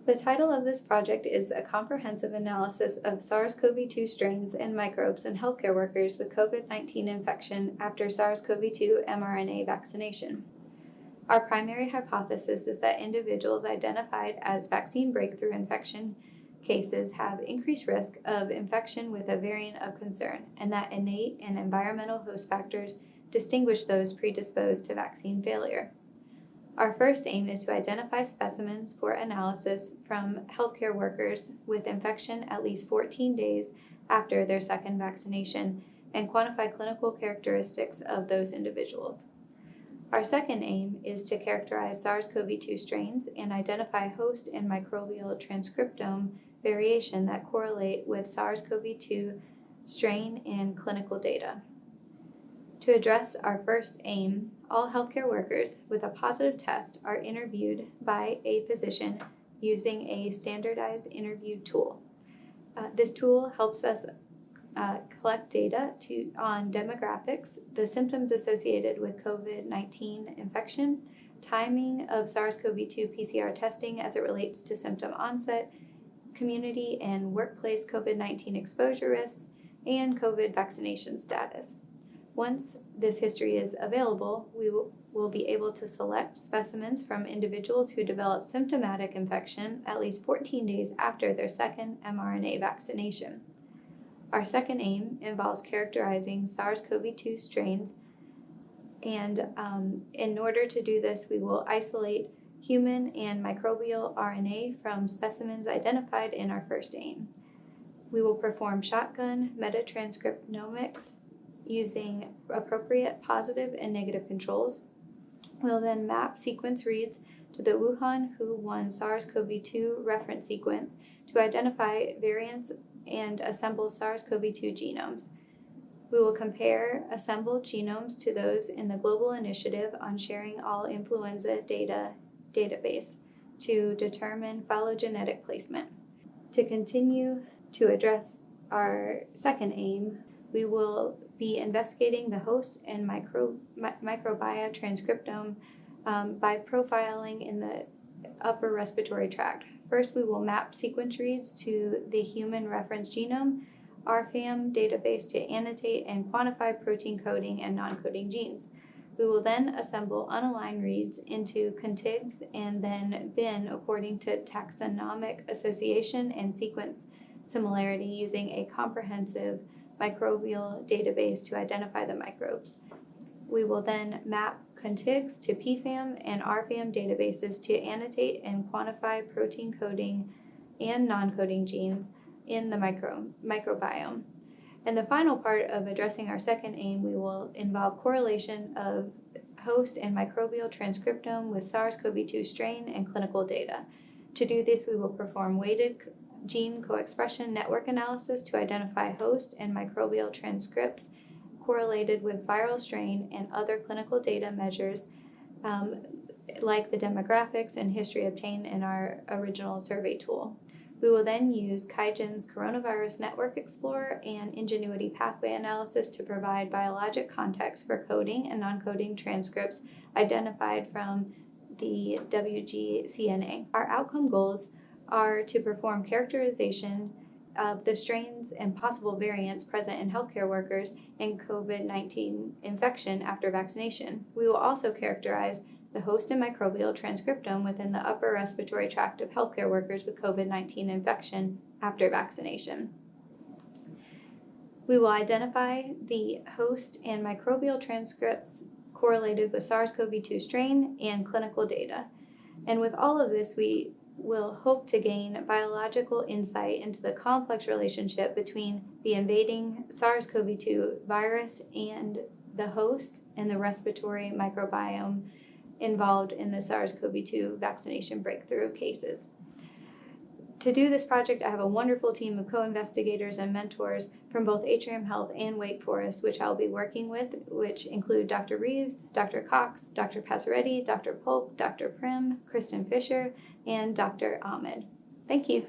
The title of this project is a comprehensive analysis of SARS-CoV-2 strains and microbes in healthcare workers with COVID-19 infection after SARS-CoV-2 mRNA vaccination. Our primary hypothesis is that individuals identified as vaccine breakthrough infection cases have increased risk of infection with a variant of concern, and that innate and environmental host factors distinguish those predisposed to vaccine failure. Our first aim is to identify specimens for analysis from healthcare workers with infection at least 14 days after their second vaccination and quantify clinical characteristics of those individuals. Our second aim is to characterize SARS-CoV-2 strains and identify host and microbial transcriptome variation that correlate with SARS-CoV-2 strain and clinical data. To address our first aim, all healthcare workers with a positive test are interviewed by a physician using a standardized interview tool. This tool helps us collect data on demographics, the symptoms associated with COVID-19 infection, timing of SARS-CoV-2 PCR testing as it relates to symptom onset, community and workplace COVID-19 exposure risks, and COVID vaccination status. Once this history is available, we will be able to select specimens from individuals who develop symptomatic infection at least 14 days after their second mRNA vaccination. Our second aim involves characterizing SARS-CoV-2 strains, and in order to do this, we will isolate human and microbial RNA from specimens identified in our first aim. We will perform shotgun metatranscriptomics using appropriate positive and negative controls. We'll then map sequence reads to the Wuhan WHO1 SARS-CoV-2 reference sequence to identify variants and assemble SARS-CoV-2 genomes. We will compare assembled genomes to those in the Global Initiative on Sharing All Influenza Data database to determine phylogenetic placement. To continue to address our second aim, we will be investigating the host and microbiota transcriptome by profiling in the upper respiratory tract. First, we will map sequence reads to the human reference genome, RFAM database to annotate and quantify protein coding and non-coding genes. We will then assemble unaligned reads into contigs and then bin according to taxonomic association and sequence similarity using a comprehensive microbial database to identify the microbes. We will then map contigs to PFAM and RFAM databases to annotate and quantify protein coding and non-coding genes in the microbiome. And the final part of addressing our second aim, we will involve correlation of host and microbial transcriptome with SARS-CoV-2 strain and clinical data. To do this, we will perform weighted gene co-expression network analysis to identify host and microbial transcripts correlated with viral strain and other clinical data measures like the demographics and history obtained in our original survey tool. We will then use QIAGEN's Coronavirus Network Explorer and Ingenuity Pathway Analysis to provide biologic context for coding and non-coding transcripts identified from the WGCNA. Our outcome goals are to perform characterization of the strains and possible variants present in healthcare workers in COVID-19 infection after vaccination. We will also characterize the host and microbial transcriptome within the upper respiratory tract of healthcare workers with COVID-19 infection after vaccination. We will identify the host and microbial transcripts correlated with SARS-CoV-2 strain and clinical data. And with all of this, we will hope to gain biological insight into the complex relationship between the invading SARS-CoV-2 virus and the host and the respiratory microbiome involved in the SARS-CoV-2 vaccination breakthrough cases. To do this project, I have a wonderful team of co-investigators and mentors from both Atrium Health and Wake Forest, which I'll be working with, which include Dr. Reeves, Dr. Cox, Dr. Passaretti, Dr. Polk, Dr. Prim, Kristen Fisher, and Dr. Ahmed. Thank you.